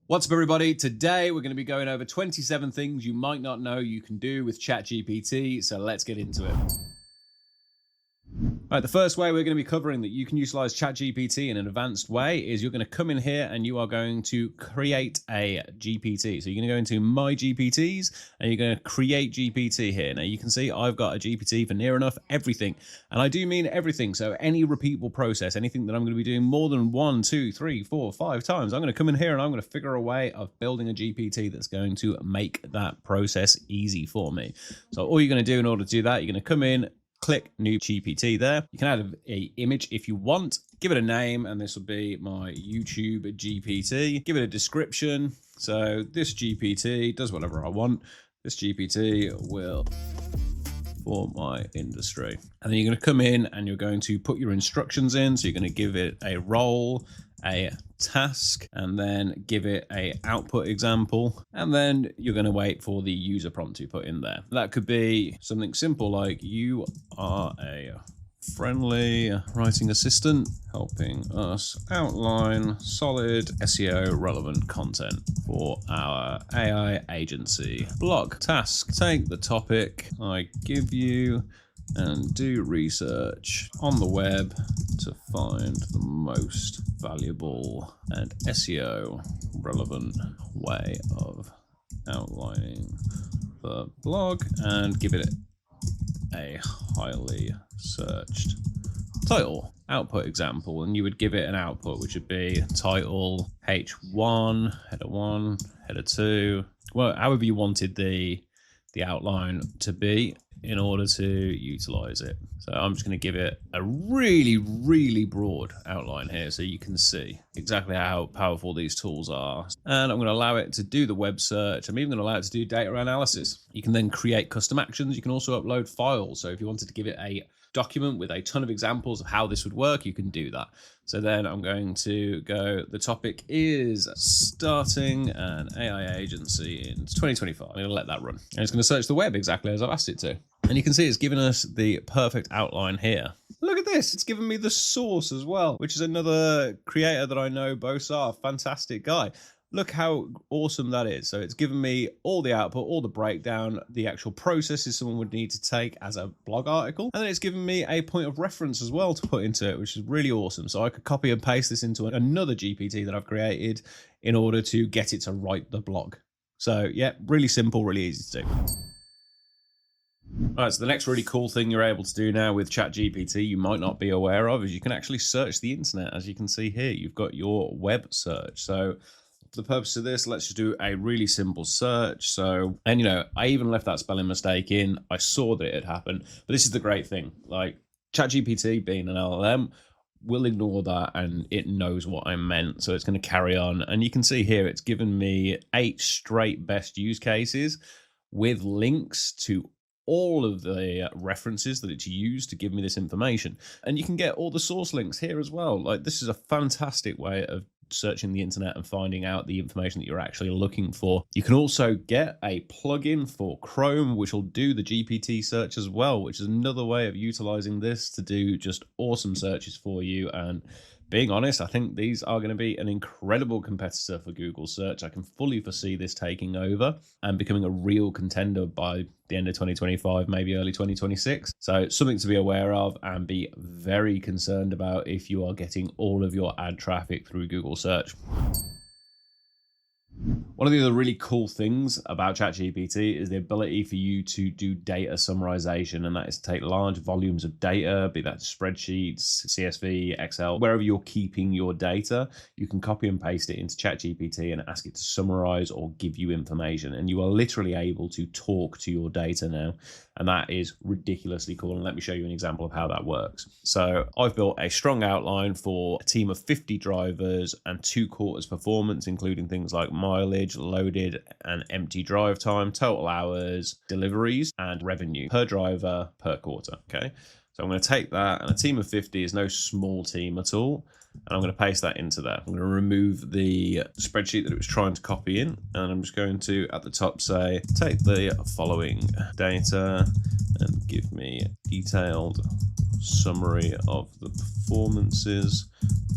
What's up, everybody? Today we're going to be going over 27 things you might not know you can do with ChatGPT, so let's get into it. All right, the first way we're going to be covering that you can utilize ChatGPT in an advanced way is you're going to come in here and you are going to create a GPT. So you're going to go into My GPTs and you're going to create GPT here. Now you can see I've got a GPT for near enough everything. And I do mean everything. So any repeatable process, anything that I'm going to be doing more than 1, 2, 3, 4, 5 times, I'm going to come in here and I'm going to figure a way of building a GPT that's going to make that process easy for me. So all you're going to do in order to do that, you're going to come in, click new GPT there. You can add an image if you want, give it a name, and this will be my YouTube GPT. Give it a description. So this GPT does whatever I want. This GPT will for my industry. And then you're going to come in and you're going to put your instructions in. So you're going to give it a role, a task, and then give it a output example, and then you're going to wait for the user prompt to put in there. That could be something simple like, you are a friendly writing assistant helping us outline solid SEO relevant content for our AI agency blog. Task: take the topic I give you and do research on the web to find the most valuable and SEO relevant way of outlining the blog, and give it a highly searched title. Output example, and you would give it an output which would be title H1, header 1, header 2, well, however you wanted the outline to be in order to utilize it. So I'm just going to give it a really broad outline here so you can see exactly how powerful these tools are. And I'm going to allow it to do the web search. I'm even going to allow it to do data analysis. You can then create custom actions. You can also upload files. So if you wanted to give it a document with a ton of examples of how this would work, you can do that. So then I'm going to go, the topic is starting an AI agency in 2025. I'm going to let that run. And it's going to search the web exactly as I've asked it to. And you can see it's given us the perfect outline here. Look at this. It's given me the source as well, which is another creator that I know, Bosar, fantastic guy. Look how awesome that is. So it's given me all the output, all the breakdown, the actual processes someone would need to take as a blog article. And then it's given me a point of reference as well to put into it, which is really awesome. So I could copy and paste this into another GPT that I've created in order to get it to write the blog. So yeah, really simple, really easy to do. All right, so the next really cool thing you're able to do now with ChatGPT you might not be aware of is you can actually search the internet. As you can see here, you've got your web search. So for the purpose of this, let's just do a really simple search. So, and you know, I even left that spelling mistake in. I saw that it had happened, but this is the great thing. Like ChatGPT being an LLM will ignore that and it knows what I meant. So it's going to carry on. And you can see here, it's given me 8 straight best use cases with links to all of the references that it's used to give me this information. And you can get all the source links here as well. Like, this is a fantastic way of searching the internet and finding out the information that you're actually looking for. You can also get a plugin for Chrome, which will do the GPT search as well, which is another way of utilizing this to do just awesome searches for you. And being honest, I think these are going to be an incredible competitor for Google search. I can fully foresee this taking over and becoming a real contender by the end of 2025, maybe early 2026. So something to be aware of and be very concerned about if you are getting all of your ad traffic through Google search. One of the other really cool things about ChatGPT is the ability for you to do data summarization, and that is to take large volumes of data, be that spreadsheets, CSV, Excel, wherever you're keeping your data, you can copy and paste it into ChatGPT and ask it to summarize or give you information. And you are literally able to talk to your data now. And that is ridiculously cool. And let me show you an example of how that works. So I've built a strong outline for a team of 50 drivers and 2 quarters performance, including things like mileage, loaded and empty drive time, total hours, deliveries, and revenue per driver per quarter. Okay. So I'm going to take that, and a team of 50 is no small team at all. And I'm going to paste that into there. I'm going to remove the spreadsheet that it was trying to copy in. And I'm just going to, at the top, say, take the following data and give me a detailed summary of the performances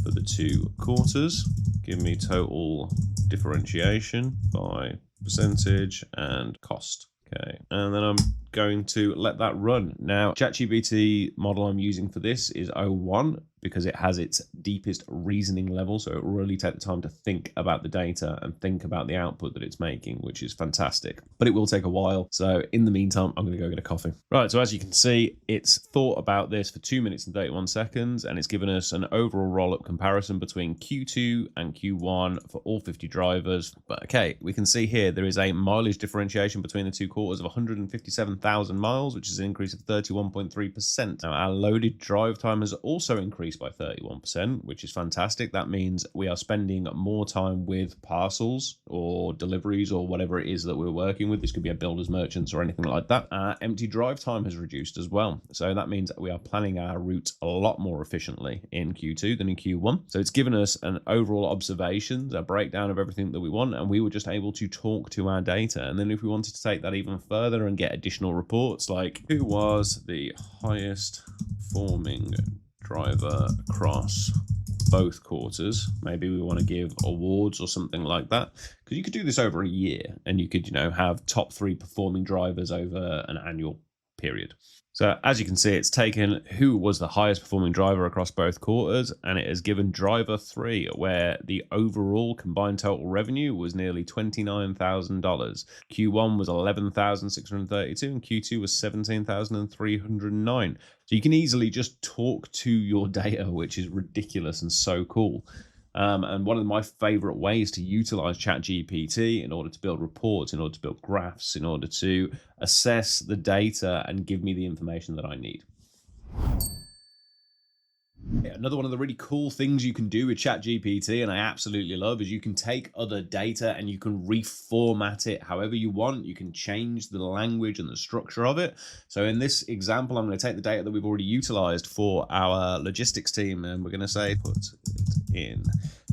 for the 2 quarters. give me total differentiation by percentage and cost. Okay, and then I'm going to let that run. Now, ChatGPT model I'm using for this is 01 because it has its deepest reasoning level. So it will really take the time to think about the data and think about the output that it's making, which is fantastic. But it will take a while. So in the meantime, I'm going to go get a coffee. Right, so as you can see, it's thought about this for 2 minutes and 31 seconds, and it's given us an overall roll-up comparison between Q2 and Q1 for all 50 drivers. But okay, we can see here there is a mileage differentiation between the two quarters of 157,000 miles, which is an increase of 31.3%. Now, our loaded drive time has also increased by 31%, which is fantastic. That means we are spending more time with parcels or deliveries or whatever it is that we're working with. This could be a builder's merchants or anything like that. Empty drive time has reduced as well. So that means that we are planning our route a lot more efficiently in Q2 than in Q1. So it's given us an overall observations, a breakdown of everything that we want, and we were just able to talk to our data. And then if we wanted to take that even further and get additional reports like who was the highest performing driver across both quarters, maybe we want to give awards or something like that, because you could do this over a year and you could, you know, have top 3 performing drivers over an annual period. So as you can see, it's taken who was the highest performing driver across both quarters, and it has given driver 3, where the overall combined total revenue was nearly $29,000. Q1 was $11,632 and Q2 was $17,309. So you can easily just talk to your data, which is ridiculous and so cool. And one of my favorite ways to utilize ChatGPT in order to build reports, in order to build graphs, in order to assess the data and give me the information that I need. Another one of the really cool things you can do with ChatGPT, and I absolutely love, is you can take other data and you can reformat it however you want. You can change the language and the structure of it. So in this example, I'm going to take the data that we've already utilized for our logistics team, and we're going to say put it in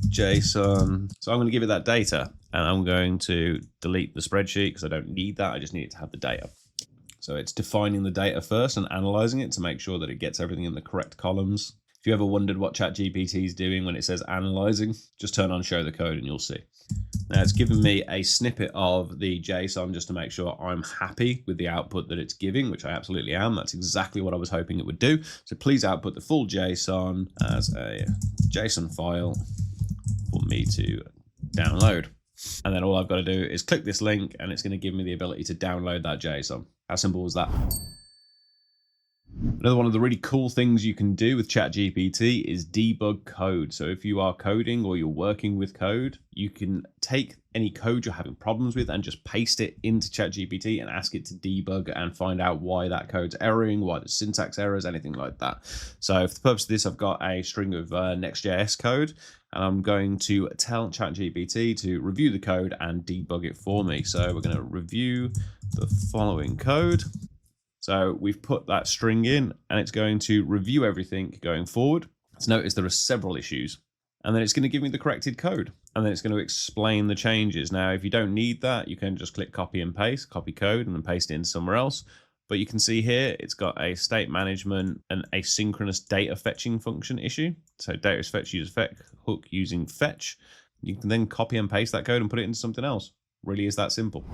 JSON. So I'm going to give it that data, and I'm going to delete the spreadsheet because I don't need that. I just need it to have the data. So it's defining the data first and analyzing it to make sure that it gets everything in the correct columns. If you ever wondered what ChatGPT is doing when it says analyzing, just turn on show the code and you'll see. Now it's given me a snippet of the JSON just to make sure I'm happy with the output that it's giving, which I absolutely am. That's exactly what I was hoping it would do. So please output the full JSON as a JSON file for me to download. And then all I've got to do is click this link and it's going to give me the ability to download that JSON. How simple is that? Another one of the really cool things you can do with ChatGPT is debug code. So if you are coding or you're working with code, you can take any code you're having problems with and just paste it into ChatGPT and ask it to debug and find out why that code's erroring, why there's syntax errors, anything like that. So for the purpose of this, I've got a string of Next.js code, and I'm going to tell ChatGPT to review the code and debug it for me. So we're going to review the following code. So we've put that string in and it's going to review everything going forward. Let's notice there are several issues, and then it's going to give me the corrected code, and then it's going to explain the changes. Now, if you don't need that, you can just click copy and paste, copy code, and then paste it in somewhere else. But you can see here, it's got a state management and asynchronous data fetching function issue. So data is fetch, user fetch, hook using fetch. You can then copy and paste that code and put it into something else. Really is that simple.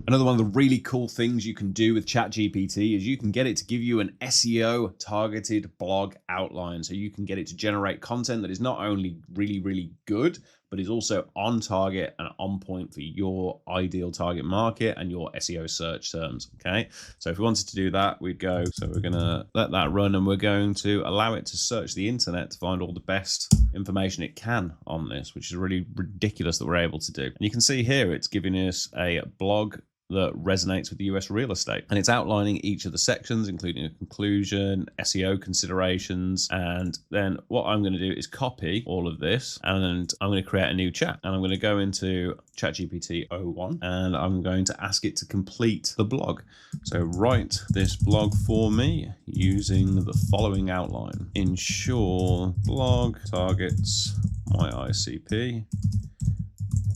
Another one of the really cool things you can do with ChatGPT is you can get it to give you an SEO targeted blog outline. So you can get it to generate content that is not only really, really good, but is also on target and on point for your ideal target market and your SEO search terms. Okay. So if we wanted to do that, we'd go, so we're going to let that run and we're going to allow it to search the internet to find all the best information it can on this, which is really ridiculous that we're able to do. And you can see here, it's giving us a blog that resonates with the US real estate, and it's outlining each of the sections, including a conclusion, SEO considerations. And then what I'm going to do is copy all of this, and I'm going to create a new chat, and I'm going to go into ChatGPT 01 and I'm going to ask it to complete the blog. So write this blog for me using the following outline. Ensure blog targets my ICP,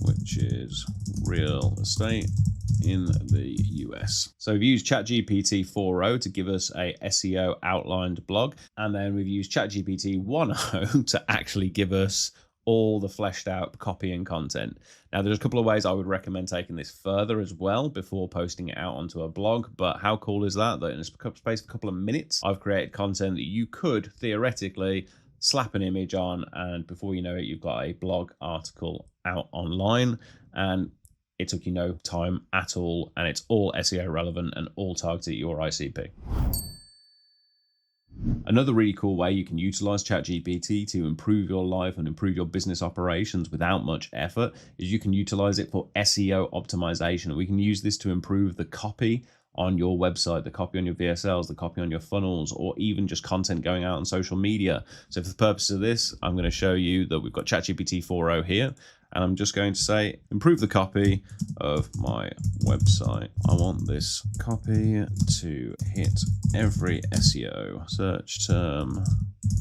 which is real estate, in the US. So we've used ChatGPT 4.0 to give us a SEO outlined blog, and then we've used ChatGPT 1.0 to actually give us all the fleshed out copy and content. Now, there's a couple of ways I would recommend taking this further as well before posting it out onto a blog, but how cool is that in a space of a couple of minutes, I've created content that you could theoretically slap an image on, and before you know it, you've got a blog article out online, and it took you no time at all, and it's all SEO relevant and all targeted at your ICP. Another really cool way you can utilize ChatGPT to improve your life and improve your business operations without much effort is you can utilize it for SEO optimization. We can use this to improve the copy on your website, the copy on your VSLs, the copy on your funnels, or even just content going out on social media. So for the purpose of this, I'm going to show you that we've got ChatGPT 4.0 here, and I'm just going to say, improve the copy of my website. I want this copy to hit every SEO search term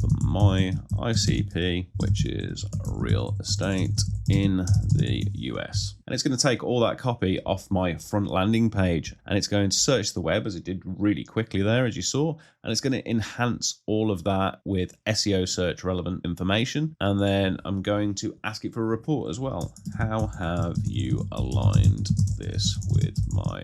for my ICP, which is real estate in the US. And it's going to take all that copy off my front landing page, and it's going to search the web, as it did really quickly there, as you saw, and it's going to enhance all of that with SEO search relevant information. And then I'm going to ask it for a report as well. How have you aligned this with my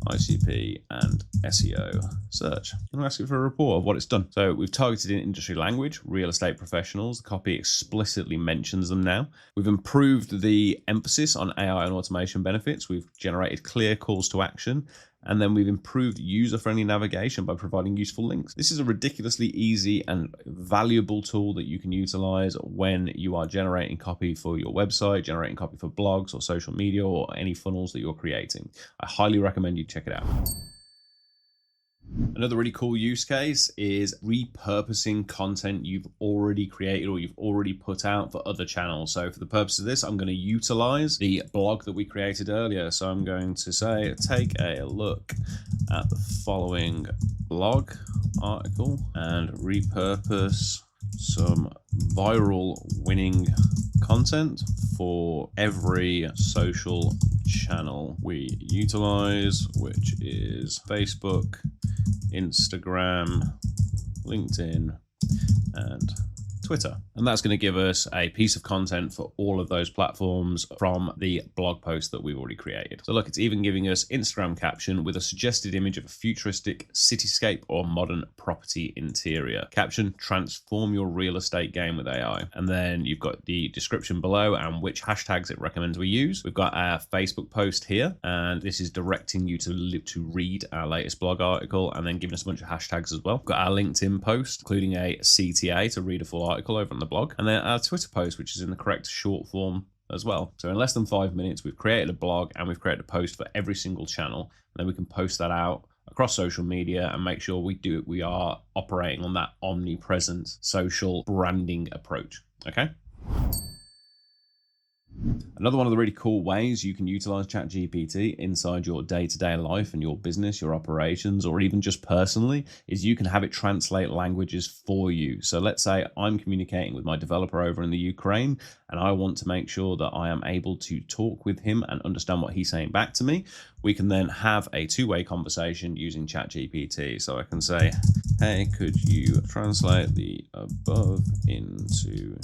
ICP and SEO search? I'm asking for a report of what it's done. So we've targeted in industry language, real estate professionals. The copy explicitly mentions them now. We've improved the emphasis on AI and automation benefits. We've generated clear calls to action. And then we've improved user-friendly navigation by providing useful links. This is a ridiculously easy and valuable tool that you can utilize when you are generating copy for your website, generating copy for blogs or social media or any funnels that you're creating. I highly recommend you check it out. Another really cool use case is repurposing content you've already created or you've already put out for other channels. So for the purpose of this, I'm going to utilize the blog that we created earlier. So I'm going to say, take a look at the following blog article and repurpose some viral winning content for every social channel we utilize, which is Facebook, Instagram, LinkedIn, and Twitter. And that's going to give us a piece of content for all of those platforms from the blog post that we've already created. So look, it's even giving us Instagram caption with a suggested image of a futuristic cityscape or modern property interior. Caption, transform your real estate game with AI. And then you've got the description below and which hashtags it recommends we use. We've got our Facebook post here, and this is directing you to read our latest blog article and then giving us a bunch of hashtags as well. We've got our LinkedIn post, including a CTA to read a full article over on the blog, and then our Twitter post, which is in the correct short form as well. So in less than 5 minutes, we've created a blog and we've created a post for every single channel, and then we can post that out across social media and make sure we are operating on that omnipresent social branding approach. Okay. Another one of the really cool ways you can utilize ChatGPT inside your day-to-day life and your business, your operations, or even just personally, is you can have it translate languages for you. So let's say I'm communicating with my developer over in the Ukraine, and I want to make sure that I am able to talk with him and understand what he's saying back to me. We can then have a two-way conversation using ChatGPT. So I can say, hey, could you translate the above into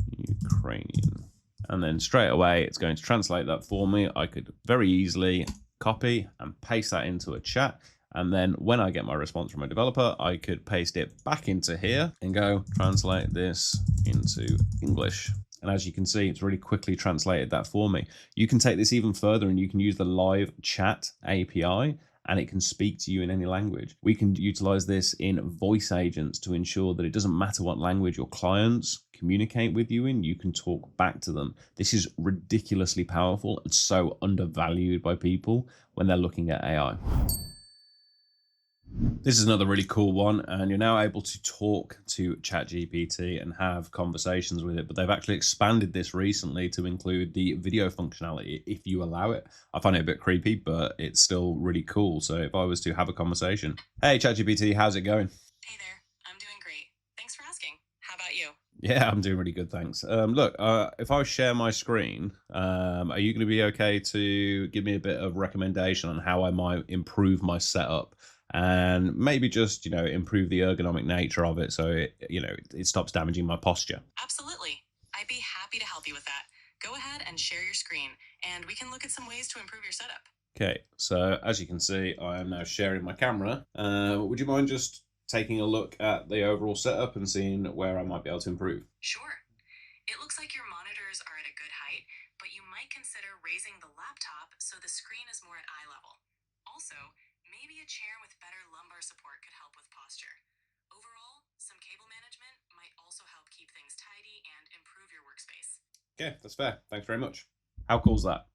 Ukrainian? And then straight away, it's going to translate that for me. I could very easily copy and paste that into a chat. And then when I get my response from my developer, I could paste it back into here and go translate this into English. And as you can see, it's really quickly translated that for me. You can take this even further and you can use the live chat API, and it can speak to you in any language. We can utilize this in voice agents to ensure that it doesn't matter what language your clients communicate with you in, you can talk back to them. This is ridiculously powerful and so undervalued by people when they're looking at AI. This is another really cool one, and you're now able to talk to ChatGPT and have conversations with it, but they've actually expanded this recently to include the video functionality if you allow it. I find it a bit creepy, but it's still really cool. So if I was to have a conversation, hey ChatGPT, how's it going? Hey there, I'm doing great. Thanks for asking. How about you? Yeah, I'm doing really good, thanks. Look, if I share my screen, are you going to be okay to give me a bit of recommendation on how I might improve my setup and maybe just, improve the ergonomic nature of it so it stops damaging my posture? Absolutely. I'd be happy to help you with that. Go ahead and share your screen, and we can look at some ways to improve your setup. Okay, so as you can see, I am now sharing my camera. Would you mind just taking a look at the overall setup and seeing where I might be able to improve? Sure. It looks like your monitors are at a good height, but you might consider raising the laptop so the screen is more at eye level. Also, maybe a chair with better lumbar support could help with posture. Overall, some cable management might also help keep things tidy and improve your workspace. Okay, that's fair. Thanks very much. How cool is that?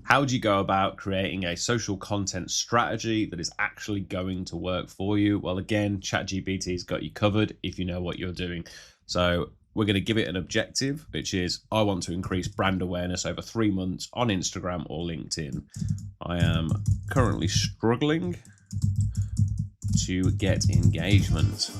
How do you go about creating a social content strategy that is actually going to work for you? Well, again, ChatGPT's got you covered if you know what you're doing. So we're going to give it an objective, which is I want to increase brand awareness over 3 months on Instagram or LinkedIn. I am currently struggling to get engagement.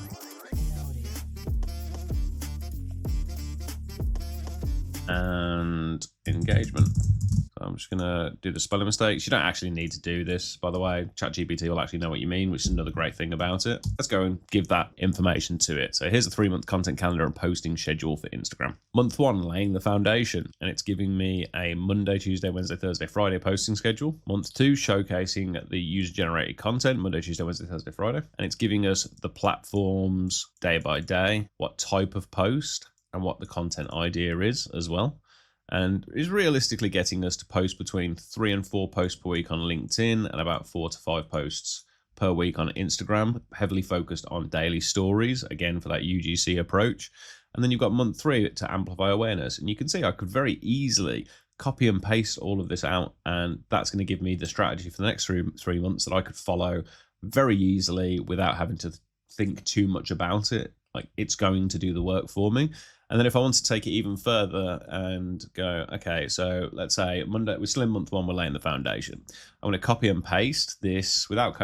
And engagement. So I'm just going to do the spelling mistakes. You don't actually need to do this, by the way. ChatGPT will actually know what you mean, which is another great thing about it. Let's go and give that information to it. So here's a 3-month content calendar and posting schedule for Instagram. Month 1, laying the foundation. And it's giving me a Monday, Tuesday, Wednesday, Thursday, Friday posting schedule. Month 2, showcasing the user-generated content, Monday, Tuesday, Wednesday, Thursday, Friday. And it's giving us the platforms day by day, what type of post, and what the content idea is as well, and is realistically getting us to post between 3 and 4 posts per week on LinkedIn and about 4 to 5 posts per week on Instagram, heavily focused on daily stories, again for that UGC approach. And then you've got month 3 to amplify awareness, and you can see I could very easily copy and paste all of this out, and that's going to give me the strategy for the next 3 months that I could follow very easily without having to think too much about it. Like, it's going to do the work for me. And then if I want to take it even further and go, okay, so let's say Monday, we're still in month 1, we're laying the foundation. I'm going to copy and paste this without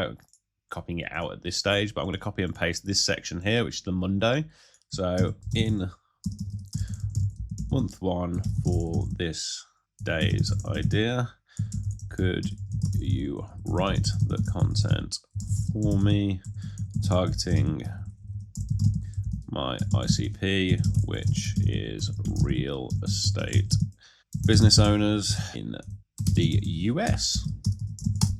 copying it out at this stage, but I'm going to copy and paste this section here, which is the Monday. So in month 1 for this day's idea, could you write the content for me targeting my ICP, which is real estate business owners in the US.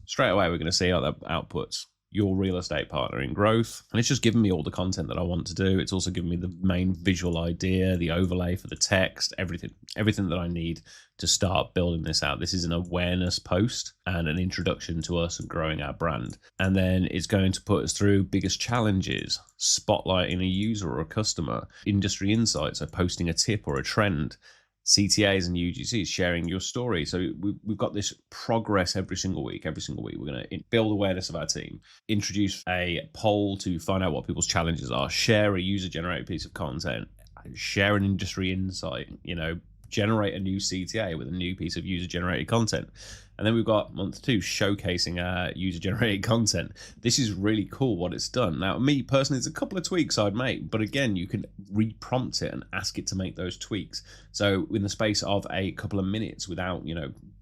Straight away, we're going to see other outputs. Your real estate partner in growth. And it's just giving me all the content that I want to do. It's also giving me the main visual idea, the overlay for the text, everything that I need to start building this out. This is an awareness post and an introduction to us and growing our brand. And then it's going to put us through biggest challenges, spotlighting a user or a customer, industry insights, so posting a tip or a trend, CTAs and UGCs, sharing your story. So we've got this progress every single week. Every single week, we're going to build awareness of our team, introduce a poll to find out what people's challenges are, share a user-generated piece of content, share an industry insight, generate a new CTA with a new piece of user-generated content. And then we've got month 2, showcasing our user-generated content. This is really cool what it's done. Now, me personally, there's a couple of tweaks I'd make, but again, you can re-prompt it and ask it to make those tweaks. So in the space of a couple of minutes, without,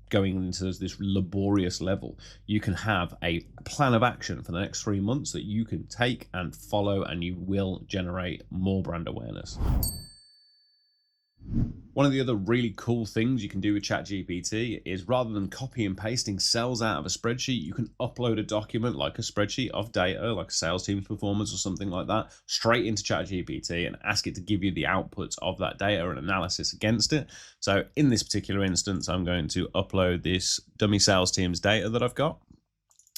going into this laborious level, you can have a plan of action for the next 3 months that you can take and follow, and you will generate more brand awareness. One of the other really cool things you can do with ChatGPT is, rather than copy and pasting cells out of a spreadsheet, you can upload a document like a spreadsheet of data, like a sales team's performance or something like that, straight into ChatGPT and ask it to give you the outputs of that data and analysis against it. So in this particular instance, I'm going to upload this dummy sales team's data that I've got.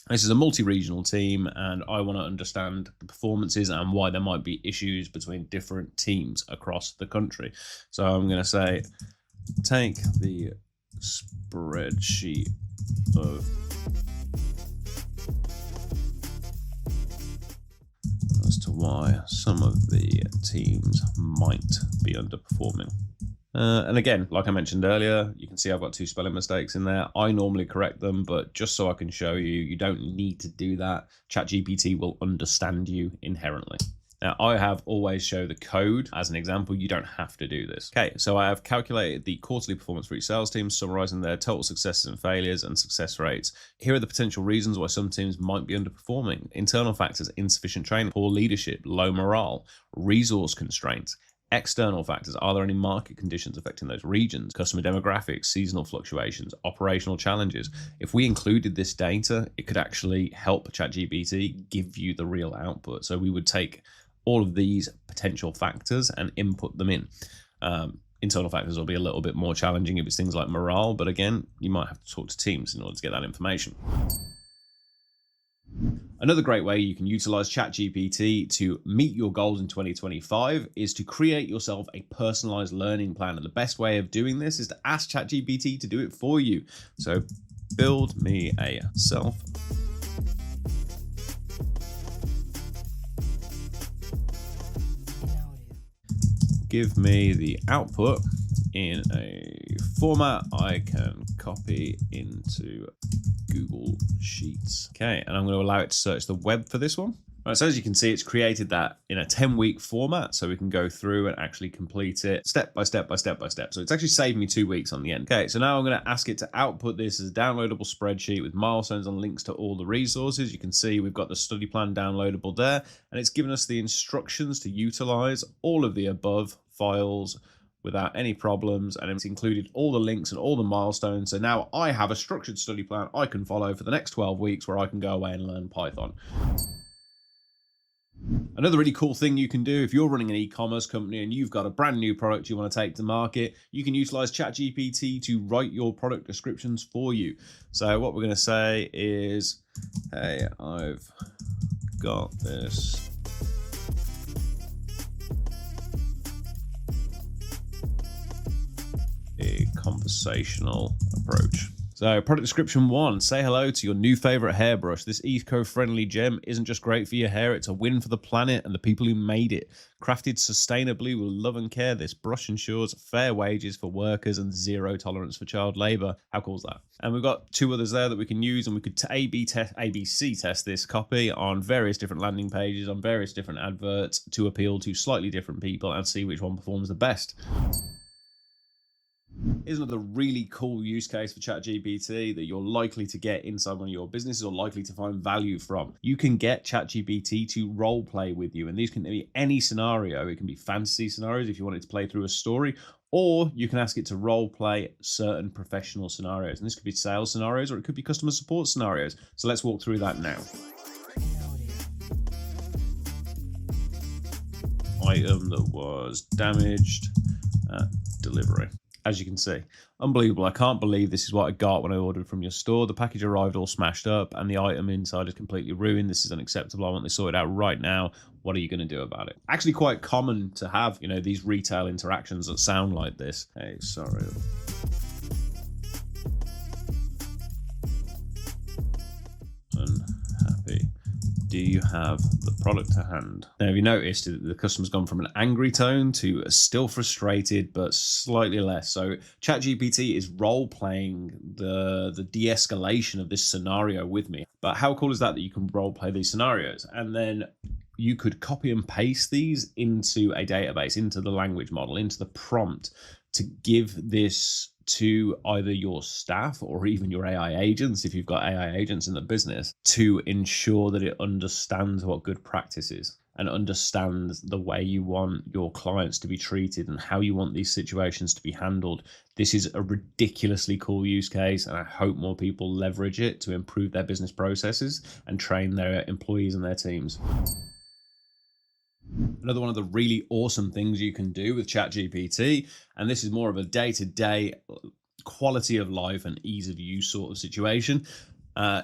This is a multi-regional team, and I want to understand the performances and why there might be issues between different teams across the country. So I'm going to say, take the spreadsheet of as to why some of the teams might be underperforming. And again, like I mentioned earlier, you can see I've got 2 spelling mistakes in there. I normally correct them, but just so I can show you, you don't need to do that. ChatGPT will understand you inherently. Now, I have always show the code as an example. You don't have to do this. Okay, so I have calculated the quarterly performance for each sales team, summarizing their total successes and failures and success rates. Here are the potential reasons why some teams might be underperforming. Internal factors: insufficient training, poor leadership, low morale, resource constraints. External factors: are there any market conditions affecting those regions, customer demographics, seasonal fluctuations, operational challenges? If we included this data, it could actually help ChatGPT give you the real output. So we would take all of these potential factors and input them in. Internal factors will be a little bit more challenging if it's things like morale, but again, you might have to talk to teams in order to get that information. Another great way you can utilize ChatGPT to meet your goals in 2025 is to create yourself a personalized learning plan. And the best way of doing this is to ask ChatGPT to do it for you. So build me a self give me the output in a format I can copy into Google Sheets. Okay, and I'm going to allow it to search the web for this one. Right, so as you can see, it's created that in a 10-week format, so we can go through and actually complete it step by step by step by step. So it's actually saved me 2 weeks on the end. Okay, so now I'm going to ask it to output this as a downloadable spreadsheet with milestones and links to all the resources. You can see we've got the study plan downloadable there, and it's given us the instructions to utilize all of the above files without any problems, and it's included all the links and all the milestones. So now I have a structured study plan I can follow for the next 12 weeks where I can go away and learn Python. Another really cool thing you can do if you're running an e-commerce company and you've got a brand new product you want to take to market, you can utilize ChatGPT to write your product descriptions for you. So what we're going to say is, hey, I've got this a conversational approach. So product description 1, say hello to your new favorite hairbrush. This eco-friendly gem isn't just great for your hair, it's a win for the planet and the people who made it. Crafted sustainably with love and care, this brush ensures fair wages for workers and zero tolerance for child labor. How cool is that? And we've got 2 others there that we can use, and we could ABC test this copy on various different landing pages, on various different adverts to appeal to slightly different people and see which one performs the best. Here's another really cool use case for ChatGPT that you're likely to get inside one of your businesses or likely to find value from. You can get ChatGPT to role play with you, and these can be any scenario. It can be fantasy scenarios if you want it to play through a story, or you can ask it to role play certain professional scenarios. And this could be sales scenarios, or it could be customer support scenarios. So let's walk through that now. Item that was damaged at delivery. As you can see, unbelievable. I can't believe this is what I got when I ordered from your store. The package arrived all smashed up and the item inside is completely ruined. This is unacceptable. I want this sorted out right now. What are you going to do about it? Actually quite common to have, these retail interactions that sound like this. Hey, sorry. Unhappy. Do you have the product to hand? Now, have you noticed that the customer's gone from an angry tone to still frustrated, but slightly less? So ChatGPT is role-playing the de-escalation of this scenario with me. But how cool is that you can role-play these scenarios? And then you could copy and paste these into a database, into the language model, into the prompt to give this to either your staff or even your AI agents, if you've got AI agents in the business, to ensure that it understands what good practice is and understands the way you want your clients to be treated and how you want these situations to be handled. This is a ridiculously cool use case, and I hope more people leverage it to improve their business processes and train their employees and their teams. Another one of the really awesome things you can do with ChatGPT, and this is more of a day-to-day quality of life and ease of use sort of situation.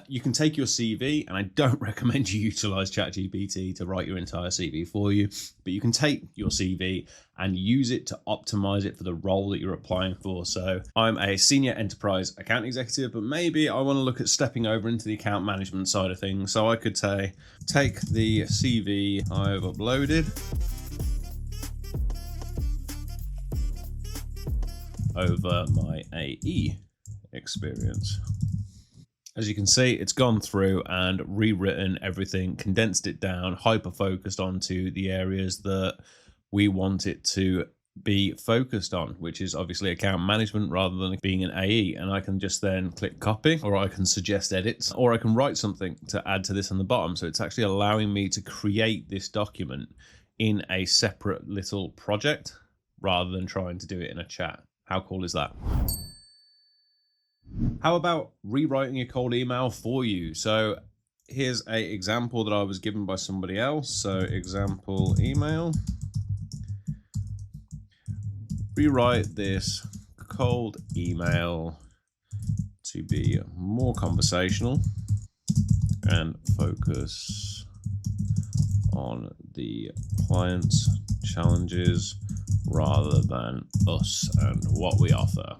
You can take your CV, and I don't recommend you utilize ChatGPT to write your entire CV for you, but you can take your CV and use it to optimize it for the role that you're applying for. So I'm a senior enterprise account executive, but maybe I want to look at stepping over into the account management side of things. So I could say, take the CV I've uploaded over my AE experience. As you can see, it's gone through and rewritten everything, condensed it down, hyper-focused onto the areas that we want it to be focused on, which is obviously account management rather than being an AE. And I can just then click copy, or I can suggest edits, or I can write something to add to this on the bottom. So it's actually allowing me to create this document in a separate little project rather than trying to do it in a chat. How cool is that? How about rewriting a cold email for you? So here's an example that I was given by somebody else. So example email. Rewrite this cold email to be more conversational and focus on the client's challenges rather than us and what we offer.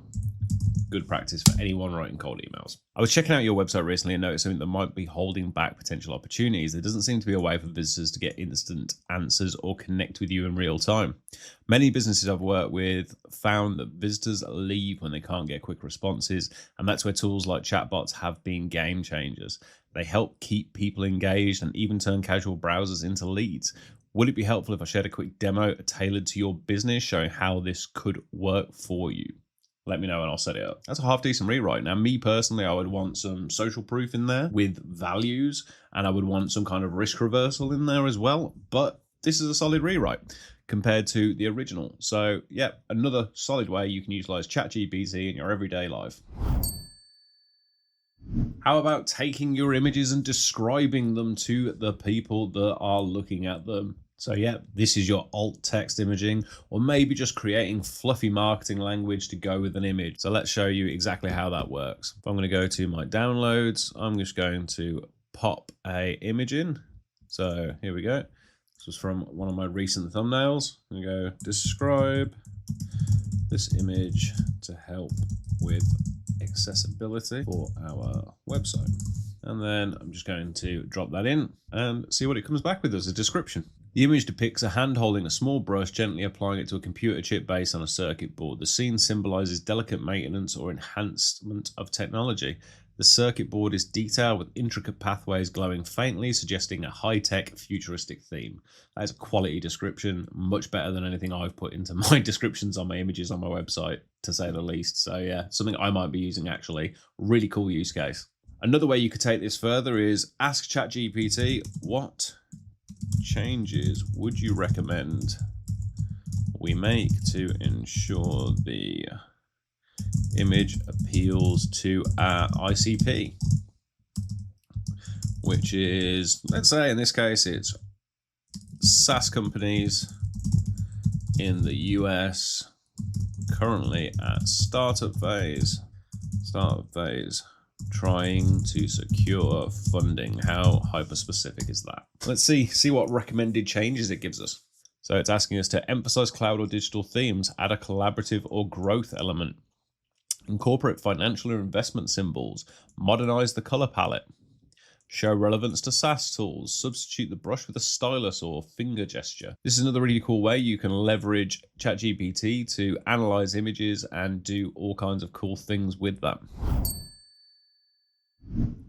Good practice for anyone writing cold emails. I was checking out your website recently and noticed something that might be holding back potential opportunities. There doesn't seem to be a way for visitors to get instant answers or connect with you in real time. Many businesses I've worked with found that visitors leave when they can't get quick responses, and that's where tools like chatbots have been game changers. They help keep people engaged and even turn casual browsers into leads. Would it be helpful if I shared a quick demo tailored to your business showing how this could work for you? Let me know and I'll set it up. That's a half decent rewrite. Now, me personally, I would want some social proof in there with values, and I would want some kind of risk reversal in there as well. But this is a solid rewrite compared to the original. So yeah, another solid way you can utilize ChatGPT in your everyday life. How about taking your images and describing them to the people that are looking at them? So yeah, this is your alt text imaging, or maybe just creating fluffy marketing language to go with an image. So let's show you exactly how that works. If I'm going to go to my downloads, I'm just going to pop a image in. So here we go. This was from one of my recent thumbnails. I'm going to go describe this image to help with accessibility for our website. And then I'm just going to drop that in and see what it comes back with as a description. The image depicts a hand holding a small brush, gently applying it to a computer chip based on a circuit board. The scene symbolizes delicate maintenance or enhancement of technology. The circuit board is detailed with intricate pathways glowing faintly, suggesting a high-tech, futuristic theme. That is a quality description, much better than anything I've put into my descriptions on my images on my website, to say the least. So yeah, something I might be using actually. Really cool use case. Another way you could take this further is ask ChatGPT, what changes would you recommend we make to ensure the image appeals to our ICP, which is, let's say in this case, it's SaaS companies in the US currently at startup phase, trying to secure funding. How hyper specific is that? Let's see what recommended changes it gives us. So it's asking us to emphasize cloud or digital themes, add a collaborative or growth element, incorporate financial or investment symbols, modernize the color palette, show relevance to SaaS tools, substitute the brush with a stylus or finger gesture. This is another really cool way you can leverage ChatGPT to analyze images and do all kinds of cool things with them.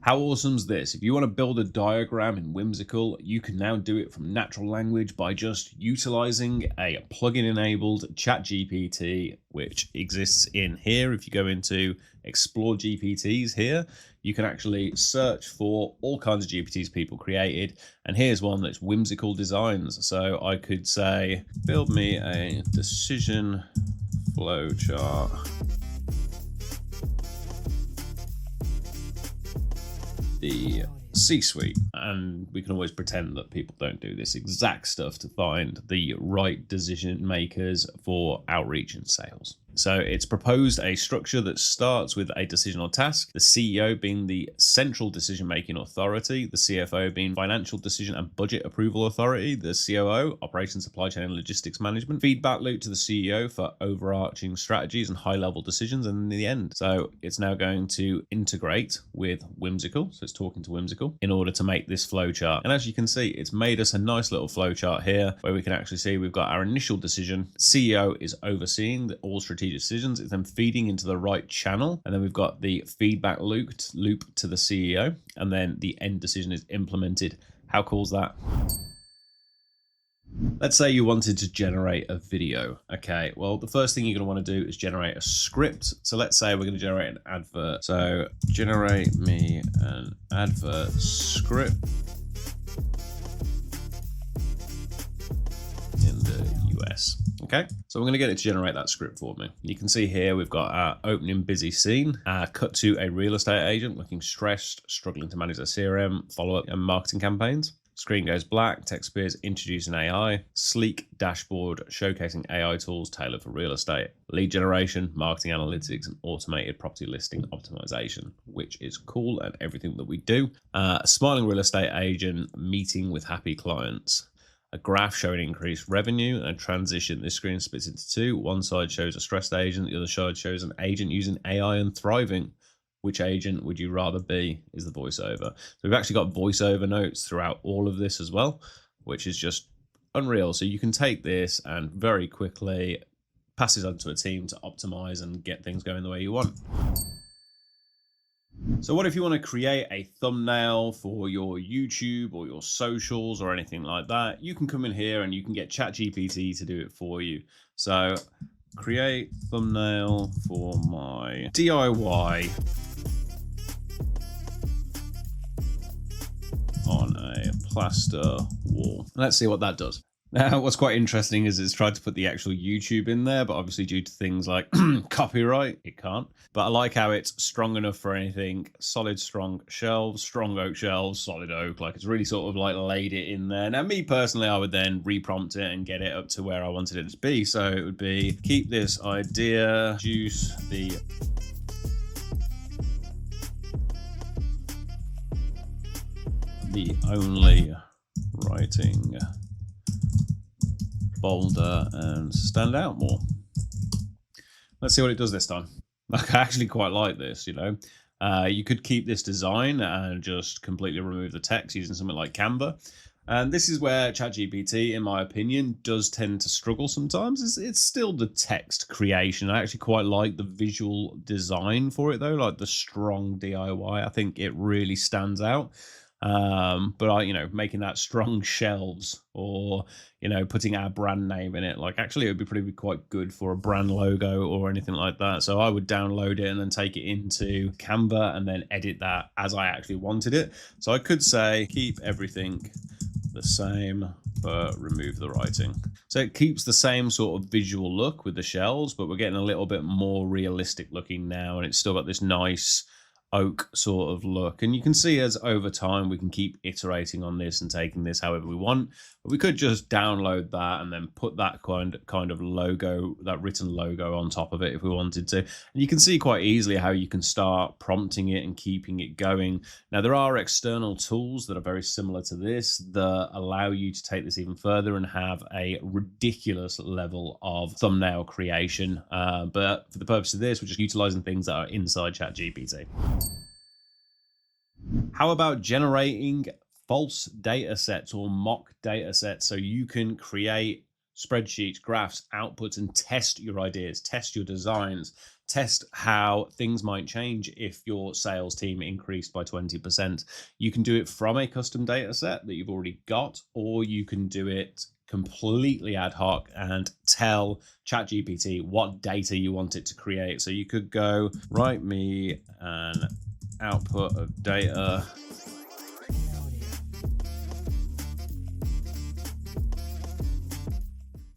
How awesome is this? If you want to build a diagram in Whimsical, you can now do it from natural language by just utilizing a plugin enabled ChatGPT, which exists in here. If you go into Explore GPTs here, you can actually search for all kinds of GPTs people created. And here's one that's Whimsical designs. So I could say, build me a decision flow chart the C-suite, and we can always pretend that people don't do this exact stuff to find the right decision makers for outreach and sales. So it's proposed a structure that starts with a decision or task, the CEO being the central decision-making authority, the CFO being financial decision and budget approval authority, the COO, operations, supply chain and logistics management, feedback loop to the CEO for overarching strategies and high-level decisions, and in the end. So it's now going to integrate with Whimsical, so it's talking to Whimsical, in order to make this flowchart. And as you can see, it's made us a nice little flowchart here where we can actually see we've got our initial decision. CEO is overseeing all strategic strategic decisions. It's then feeding into the right channel. And then we've got the feedback loop to the CEO. And then the end decision is implemented. How cool is that? Let's say you wanted to generate a video. Okay, well, the first thing you're going to want to do is generate a script. So let's say we're going to generate an advert. So generate me an advert script in the US. Okay, so I'm going to get it to generate that script for me. You can see here we've got our opening busy scene, cut to a real estate agent looking stressed, struggling to manage their CRM, follow-up and marketing campaigns. Screen goes black, text appears, introducing AI, sleek dashboard showcasing AI tools tailored for real estate, lead generation, marketing analytics, and automated property listing optimization, which is cool and everything that we do. A smiling real estate agent meeting with happy clients. A graph showing increased revenue and a transition. This screen splits into two. One side shows a stressed agent, the other side shows an agent using AI and thriving. Which agent would you rather be is the voiceover. So we've actually got voiceover notes throughout all of this as well, which is just unreal. So you can take this and very quickly pass it on to a team to optimize and get things going the way you want. So what if you want to create a thumbnail for your YouTube or your socials or anything like that? You can come in here and you can get ChatGPT to do it for you. So create thumbnail for my DIY on a plaster wall. Let's see what that does. Now, what's quite interesting is it's tried to put the actual YouTube in there, but obviously due to things like copyright, it can't. But I like how it's strong enough for anything. Solid, strong shelves, strong oak shelves, solid oak. Like it's really sort of like laid it in there. Now, me personally, I would then reprompt it and get it up to where I wanted it to be. So it would be keep this idea, juice the only writing bolder and stand out more. Let's see what it does this time. I actually quite like this, you know. You could keep this design and just completely remove the text using something like Canva. And this is where ChatGPT, in my opinion, does tend to struggle sometimes. It's still the text creation. I actually quite like the visual design for it, though, like the strong DIY. I think it really stands out. But making that strong shelves or, putting our brand name in it, like actually it would be pretty quite good for a brand logo or anything like that. So I would download it and then take it into Canva and then edit that as I actually wanted it. So I could say keep everything the same, but remove the writing. So it keeps the same sort of visual look with the shelves, but we're getting a little bit more realistic looking now. And it's still got this nice oak sort of look, and you can see as over time we can keep iterating on this and taking this however we want. But we could just download that and then put that kind of logo, that written logo on top of it if we wanted to. And you can see quite easily how you can start prompting it and keeping it going. Now there are external tools that are very similar to this that allow you to take this even further and have a ridiculous level of thumbnail creation, but for the purpose of this we're just utilizing things that are inside ChatGPT. How about generating false data sets or mock data sets so you can create spreadsheets, graphs, outputs, and test your ideas, test your designs, test how things might change if your sales team increased by 20%. You can do it from a custom data set that you've already got, or you can do it completely ad hoc and tell ChatGPT what data you want it to create. So you could go, write me an output of data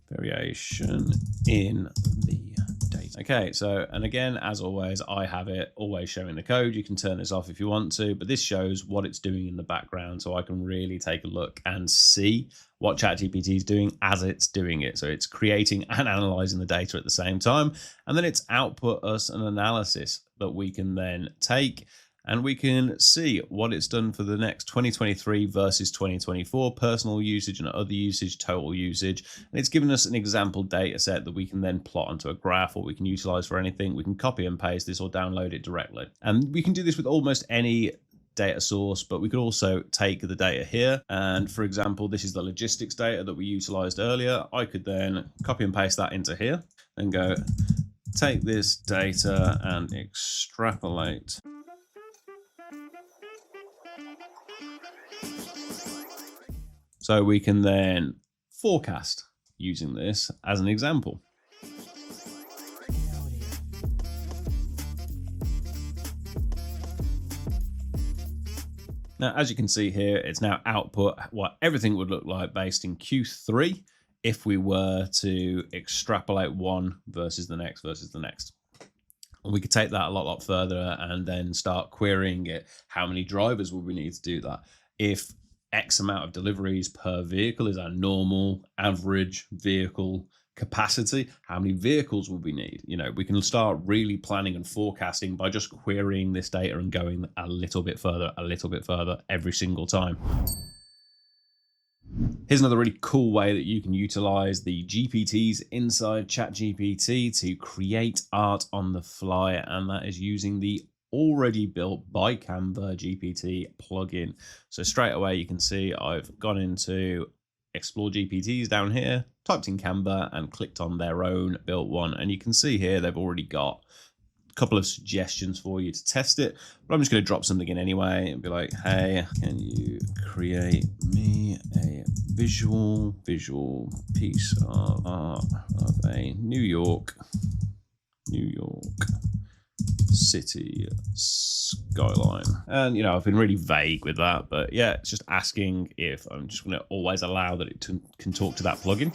variation in the data. Okay, so, and again, as always, I have it always showing the code. You can turn this off if you want to, but this shows what it's doing in the background, so I can really take a look and see what ChatGPT is doing as it's doing it. So it's creating and analyzing the data at the same time, and then it's output us an analysis that we can then take, and we can see what it's done for the next 2023 versus 2024, personal usage and other usage, total usage. And it's given us an example data set that we can then plot onto a graph, or we can utilize for anything. We can copy and paste this or download it directly. And we can do this with almost any data source, but we could also take the data here. And for example, this is the logistics data that we utilized earlier. I could then copy and paste that into here and go, take this data and extrapolate. So we can then forecast using this as an example. Now, as you can see here, it's now output what everything would look like based in Q3 if we were to extrapolate one versus the next versus the next. And we could take that a lot further and then start querying it. How many drivers would we need to do that? If X amount of deliveries per vehicle is our normal average vehicle capacity, how many vehicles will we need? You know, we can start really planning and forecasting by just querying this data and going a little bit further every single time. Here's another really cool way that you can utilize the GPTs inside ChatGPT to create art on the fly, and that is using the already built by Canva GPT plugin. So straight away you can see I've gone into Explore GPTs down here, typed in Canva and clicked on their own built one, and you can see here they've already got a couple of suggestions for you to test it, but I'm just going to drop something in anyway and be like, hey, can you create me a visual piece of art of a New York city skyline? And, you know, I've been really vague with that, but yeah, it's just asking if I'm just going to always allow that it can talk to that plugin.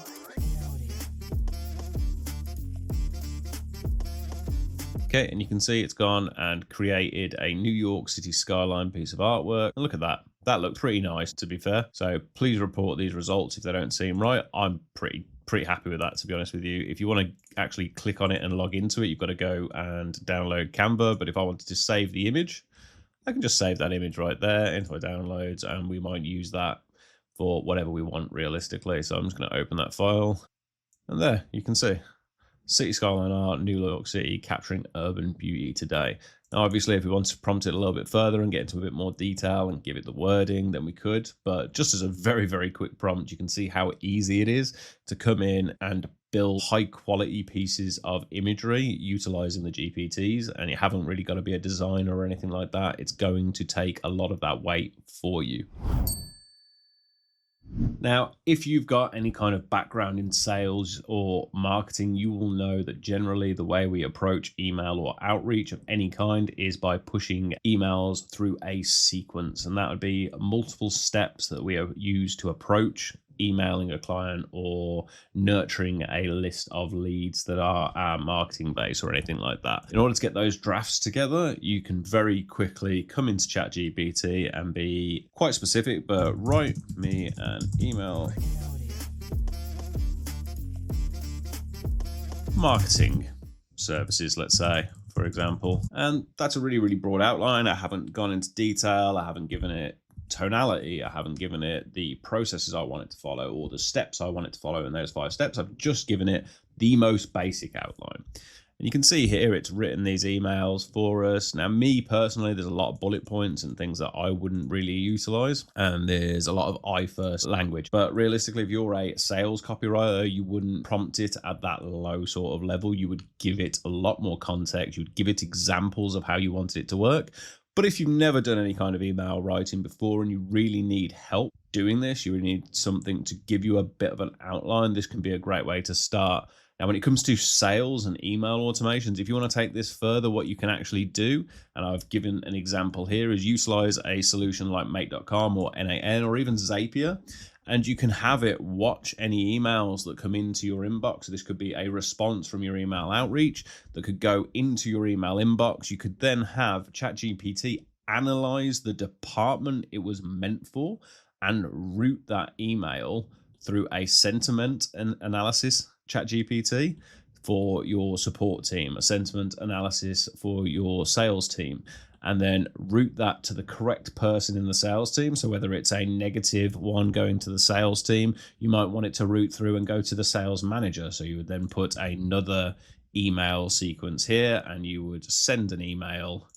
Okay, and you can see it's gone and created a New York City skyline piece of artwork. And look at that. That looked pretty nice, to be fair. So please report these results if they don't seem right. I'm pretty happy with that, to be honest with you. If you want to actually click on it and log into it, you've got to go and download Canva. But if I wanted to save the image, I can just save that image right there into my downloads, and we might use that for whatever we want realistically. So I'm just going to open that file, and there you can see city skyline art, New York City, capturing urban beauty today. Now, obviously, if we want to prompt it a little bit further and get into a bit more detail and give it the wording, then we could. But just as a very quick prompt, you can see how easy it is to come in and build high quality pieces of imagery utilizing the GPTs. And you haven't really got to be a designer or anything like that. It's going to take a lot of that weight for you. Now, if you've got any kind of background in sales or marketing, you will know that generally the way we approach email or outreach of any kind is by pushing emails through a sequence. And that would be multiple steps that we use to approach emailing a client or nurturing a list of leads that are our marketing base or anything like that. In order to get those drafts together, you can very quickly come into ChatGPT and be quite specific, but write me an email marketing services, let's say, for example. And that's a really broad outline. I haven't gone into detail. I haven't given it tonality. I haven't given it the processes I want it to follow or the steps I want it to follow in those 5 steps. I've just given it the most basic outline. And you can see here it's written these emails for us. Now, me personally, there's a lot of bullet points and things that I wouldn't really utilize. And there's a lot of I first language. But realistically, if you're a sales copywriter, you wouldn't prompt it at that low sort of level. You would give it a lot more context. You would give it examples of how you wanted it to work. But if you've never done any kind of email writing before and you really need help doing this, you really need something to give you a bit of an outline, this can be a great way to start. Now, when it comes to sales and email automations, if you want to take this further, what you can actually do, and I've given an example here, is utilize a solution like Make.com or NAN or even Zapier. And you can have it watch any emails that come into your inbox. So this could be a response from your email outreach that could go into your email inbox. You could then have ChatGPT analyze the department it was meant for and route that email through a sentiment analysis ChatGPT for your support team, a sentiment analysis for your sales team, and then route that to the correct person in the sales team. So whether it's a negative one going to the sales team, you might want it to route through and go to the sales manager. So you would then put another email sequence here and you would send an email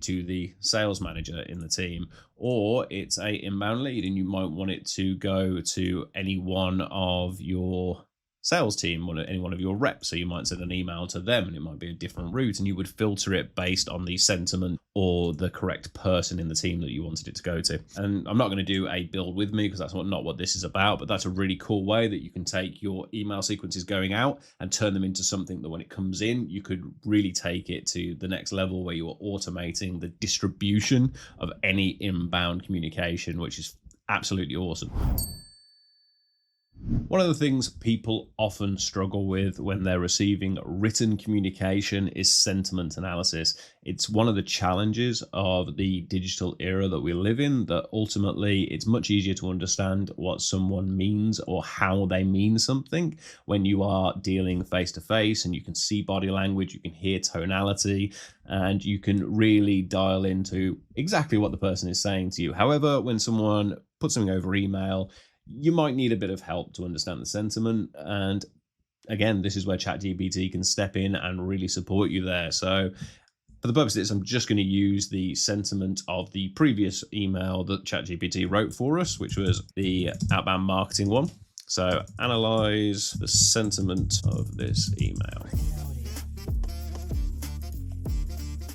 to the sales manager in the team. Or it's a inbound lead and you might want it to go to any one of your sales team, any one of your reps. So you might send an email to them and it might be a different route, and you would filter it based on the sentiment or the correct person in the team that you wanted it to go to. And I'm not going to do a build with me because that's not what this is about, but that's a really cool way that you can take your email sequences going out and turn them into something that when it comes in, you could really take it to the next level where you are automating the distribution of any inbound communication, which is absolutely awesome. One of the things people often struggle with when they're receiving written communication is sentiment analysis. It's one of the challenges of the digital era that we live in, that ultimately it's much easier to understand what someone means or how they mean something when you are dealing face to face, and you can see body language, you can hear tonality, and you can really dial into exactly what the person is saying to you. However, when someone puts something over email, you might need a bit of help to understand the sentiment. And again, this is where ChatGPT can step in and really support you there. So for the purpose of this, I'm just going to use the sentiment of the previous email that ChatGPT wrote for us, which was the outbound marketing one. So analyze the sentiment of this email.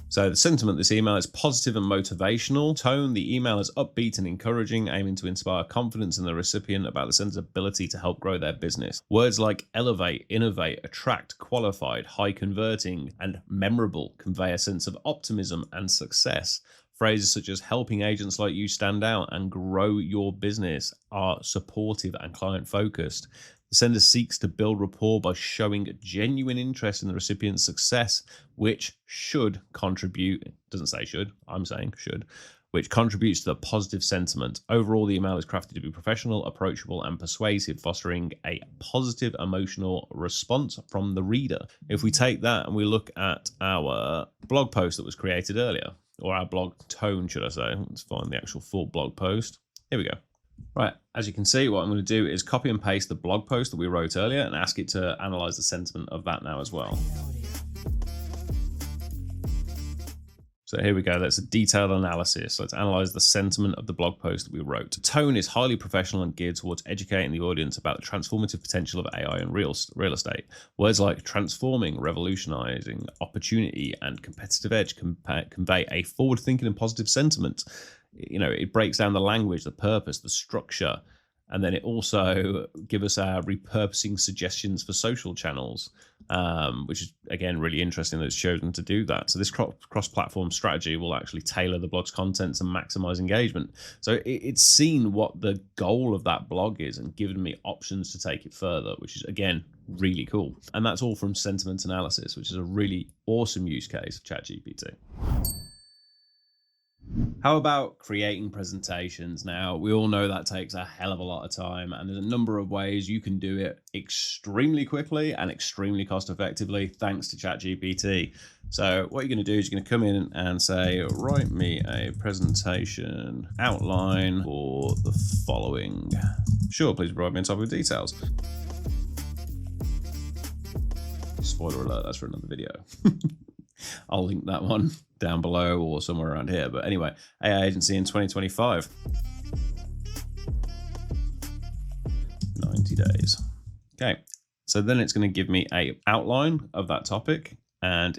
So the sentiment of this email is positive and motivational. Tone, the email is upbeat and encouraging, aiming to inspire confidence in the recipient about the sender's ability to help grow their business. Words like elevate, innovate, attract, qualified, high converting, and memorable convey a sense of optimism and success. Phrases such as helping agents like you stand out and grow your business are supportive and client focused. The sender seeks to build rapport by showing genuine interest in the recipient's success, which should contribute, it doesn't say should, I'm saying should, which contributes to the positive sentiment. Overall, the email is crafted to be professional, approachable, and persuasive, fostering a positive emotional response from the reader. If we take that and we look at our blog post that was created earlier, or our blog tone, should I say, let's find the actual full blog post. Here we go. Right, as you can see, what I'm going to do is copy and paste the blog post that we wrote earlier and ask it to analyze the sentiment of that now as well. So here we go. That's a detailed analysis. Let's analyze the sentiment of the blog post that we wrote. Tone is highly professional and geared towards educating the audience about the transformative potential of AI and real estate. Words like transforming, revolutionizing, opportunity, and competitive edge convey a forward-thinking and positive sentiment. You know, it breaks down the language, the purpose, the structure, and then it also gives us our repurposing suggestions for social channels, which is, again, really interesting that it's chosen to do that. So this cross-platform strategy will actually tailor the blog's content to maximize engagement. So it's seen what the goal of that blog is and given me options to take it further, which is, again, really cool. And that's all from sentiment analysis, which is a really awesome use case of ChatGPT. How about creating presentations? Now, we all know that takes a hell of a lot of time, and there's a number of ways you can do it extremely quickly and extremely cost effectively thanks to ChatGPT. So what you're going to do is you're going to come in and say, write me a presentation outline for the following. Sure, please provide me on top of details. Spoiler alert, that's for another video. I'll link that one down below or somewhere around here. But anyway, AI Agency in 2025. 90 days. Okay, so then it's going to give me an outline of that topic and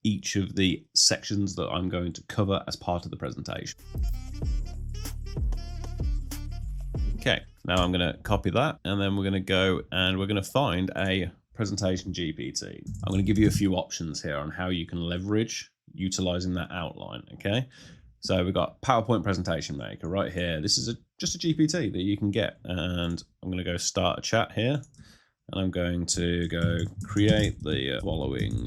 each of the sections that I'm going to cover as part of the presentation. Okay, now I'm going to copy that, and then we're going to go and we're going to find a presentation GPT. I'm going to give you a few options here on how you can leverage utilizing that outline. Okay, so we've got PowerPoint presentation maker right here. This is just a GPT that you can get, and I'm going to go start a chat here, and I'm going to go create the following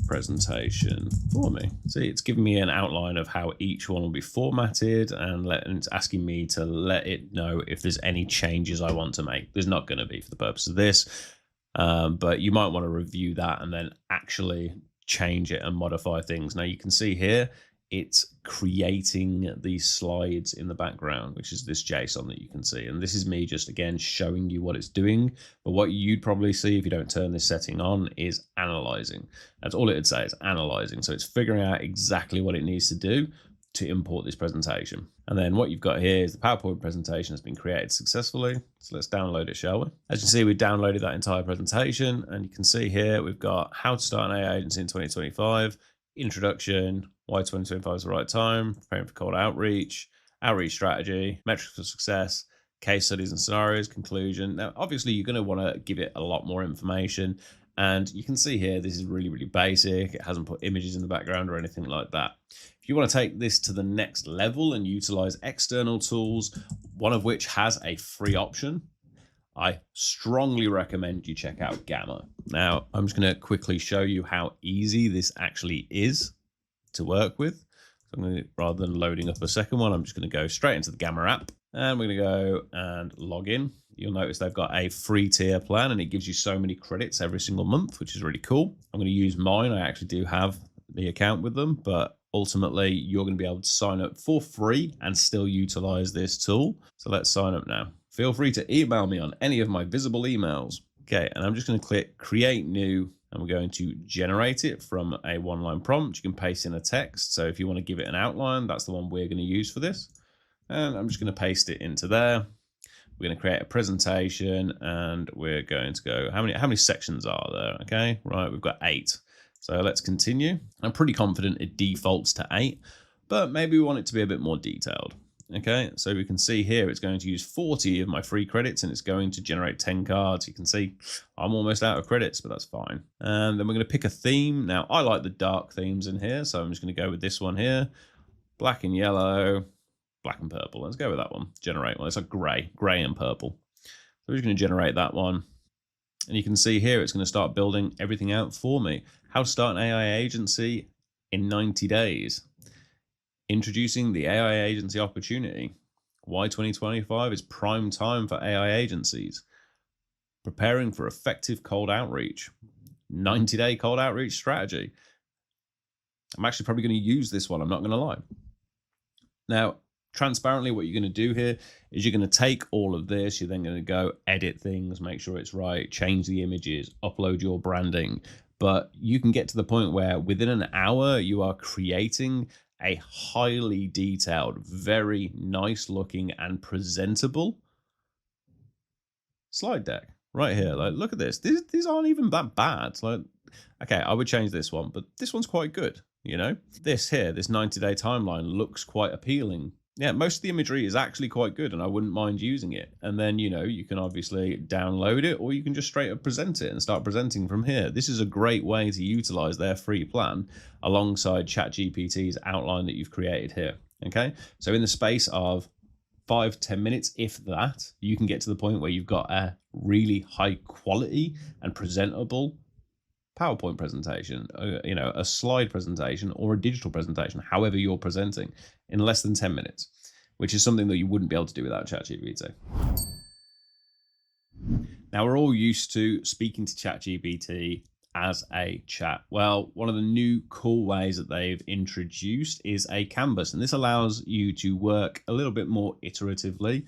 presentation for me. See, it's giving me an outline of how each one will be formatted, and it's asking me to let it know if there's any changes I want to make. There's not going to be for the purpose of this. But you might want to review that and then actually change it and modify things. Now you can see here, it's creating these slides in the background, which is this JSON that you can see. And this is me just, again, showing you what it's doing. But what you'd probably see if you don't turn this setting on is analyzing. That's all it would say, is analyzing. So it's figuring out exactly what it needs to do. to import this presentation. And then what you've got here is the PowerPoint presentation has been created successfully. So let's download it, shall we? As you can see, we downloaded that entire presentation, and you can see here we've got how to start an AI agency in 2025, introduction, why 2025 is the right time, preparing for cold outreach, outreach strategy, metrics for success, case studies and scenarios, conclusion. Now, obviously, you're going to want to give it a lot more information. And you can see here, this is really, really basic. It hasn't put images in the background or anything like that. If you want to take this to the next level and utilize external tools, one of which has a free option, I strongly recommend you check out Gamma. Now, I'm just going to quickly show you how easy this actually is to work with. So I'm going to, rather than loading up a second one, I'm just going to go straight into the Gamma app, and we're going to go and log in. You'll notice they've got a free tier plan, and it gives you so many credits every single month, which is really cool. I'm going to use mine. I actually do have the account with them, but ultimately you're going to be able to sign up for free and still utilize this tool. So let's sign up now. Feel free to email me on any of my visible emails. Okay, and I'm just going to click create new, and we're going to generate it from a one-line prompt. You can paste in a text. So if you want to give it an outline, that's the one we're going to use for this. And I'm just going to paste it into there. We're going to create a presentation, and we're going to go, how many sections are there? Okay, right, we've got 8. So let's continue. I'm pretty confident it defaults to 8, but maybe we want it to be a bit more detailed. Okay, so we can see here it's going to use 40 of my free credits, and it's going to generate 10 cards. You can see I'm almost out of credits, but that's fine. And then we're going to pick a theme. Now, I like the dark themes in here, so I'm just going to go with this one here. Black and yellow, black and purple. Let's go with that one. Generate one. It's like gray and purple. So we're just going to generate that one. And you can see here it's going to start building everything out for me. How to start an AI agency in 90 days. Introducing the AI agency opportunity. Why 2025 is prime time for AI agencies. Preparing for effective cold outreach. 90-day cold outreach strategy. I'm actually probably going to use this one. I'm not going to lie. Now, transparently, what you're going to do here is you're going to take all of this. You're then going to go edit things, make sure it's right, change the images, upload your branding. But you can get to the point where within an hour, you are creating a highly detailed, very nice looking and presentable slide deck right here. Like, look at this. These aren't even that bad. Like, okay, I would change this one, but this one's quite good. You know, this here, this 90-day timeline looks quite appealing. Yeah, most of the imagery is actually quite good, and I wouldn't mind using it. And then, you know, you can obviously download it, or you can just straight up present it and start presenting from here. This is a great way to utilize their free plan alongside ChatGPT's outline that you've created here. Okay, so in the space of 5-10 minutes, if that, you can get to the point where you've got a really high quality and presentable PowerPoint presentation, you know, a slide presentation or a digital presentation, however you're presenting, in less than 10 minutes, which is something that you wouldn't be able to do without ChatGPT. Now, we're all used to speaking to ChatGPT as a chat. Well, one of the new cool ways that they've introduced is a canvas, and this allows you to work a little bit more iteratively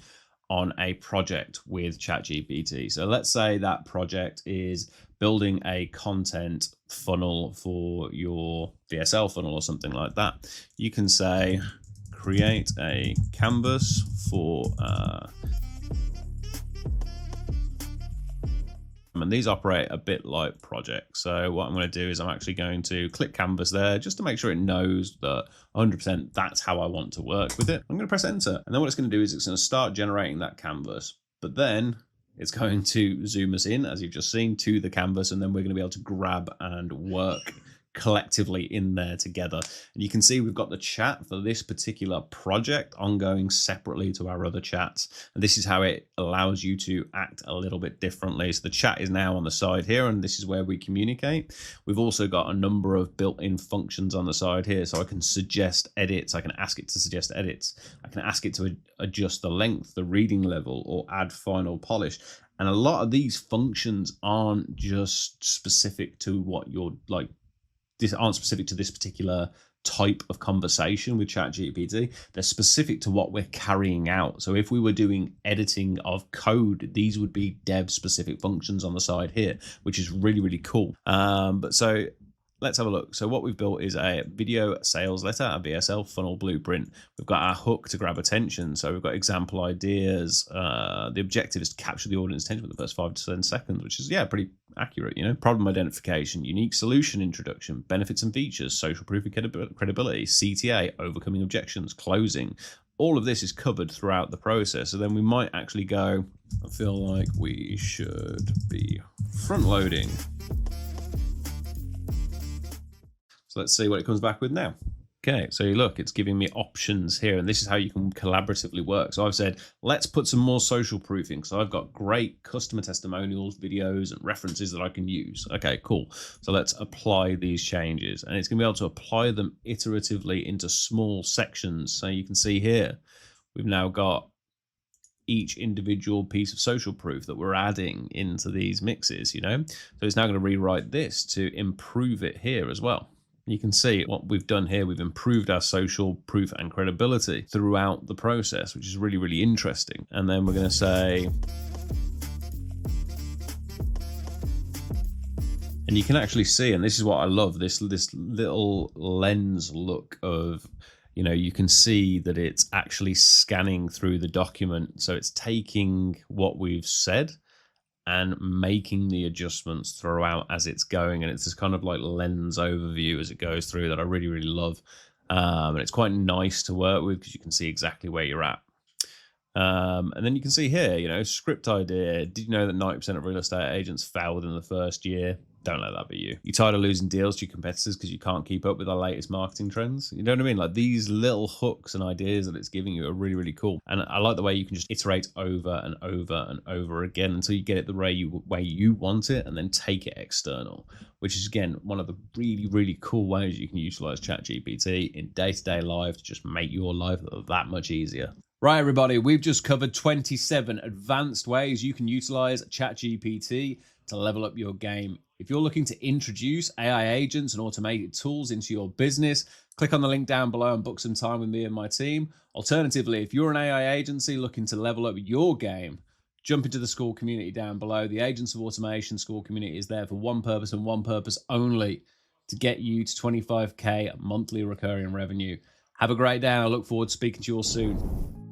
on a project with ChatGPT. So let's say that project is building a content funnel for your VSL funnel or something like that. You can say, create a canvas for, and these operate a bit like projects. So what I'm going to do is I'm actually going to click canvas there just to make sure it knows that 100% that's how I want to work with it. I'm going to press enter. And then what it's going to do is it's going to start generating that canvas. But then it's going to zoom us in, as you've just seen, to the canvas. And then we're going to be able to grab and work collectively in there together. And you can see we've got the chat for this particular project ongoing separately to our other chats. And this is how it allows you to act a little bit differently. So the chat is now on the side here, and this is where we communicate. We've also got a number of built-in functions on the side here. So I can suggest edits. I can ask it to suggest edits. I can ask it to adjust the length, the reading level, or add final polish. And a lot of these functions aren't just specific to what you're like, aren't specific to this particular type of conversation with ChatGPT. They're specific to what we're carrying out. So if we were doing editing of code, these would be dev specific functions on the side here, which is really, really cool. But so let's have a look. So what we've built is a video sales letter, a VSL funnel blueprint. We've got our hook to grab attention. So we've got example ideas. The objective is to capture the audience attention for the first 5 to 10 seconds, which is, yeah, pretty accurate. You know, problem identification, unique solution introduction, benefits and features, social proof and credibility, CTA, overcoming objections, closing. All of this is covered throughout the process. So then we might actually go, I feel like we should be front loading. So let's see what it comes back with now. Okay, so you look, it's giving me options here, and this is how you can collaboratively work. So I've said, let's put some more social proofing. So I've got great customer testimonials, videos, and references that I can use. Okay, cool. So let's apply these changes, and it's going to be able to apply them iteratively into small sections. So you can see here, we've now got each individual piece of social proof that we're adding into these mixes, you know? So it's now going to rewrite this to improve it here as well. You can see what we've done here. We've improved our social proof and credibility throughout the process, which is really, really interesting. And then we're going to say, and you can actually see, and this is what I love, this little lens look of, you know, you can see that it's actually scanning through the document. So it's taking what we've said and making the adjustments throughout as it's going, and it's this kind of like lens overview as it goes through that I really, really love. And it's quite nice to work with because you can see exactly where you're at. And then you can see here, you know, script idea. Did you know that 90% of real estate agents fail within the first year? Don't let that be you. You're tired of losing deals to your competitors because you can't keep up with our latest marketing trends? You know what I mean? Like, these little hooks and ideas that it's giving you are really, really cool. And I like the way you can just iterate over and over and over again until you get it the way you want it, and then take it external, which is, again, one of the really, really cool ways you can utilize ChatGPT in day-to-day life to just make your life that much easier. Right, everybody, we've just covered 27 advanced ways you can utilize ChatGPT to level up your game. If you're looking to introduce AI agents and automated tools into your business, click on the link down below and book some time with me and my team. Alternatively, if you're an AI agency looking to level up your game, jump into the school community down below. The Agents of Automation school community is there for one purpose and one purpose only: to get you to 25K monthly recurring revenue. Have a great day. I look forward to speaking to you all soon.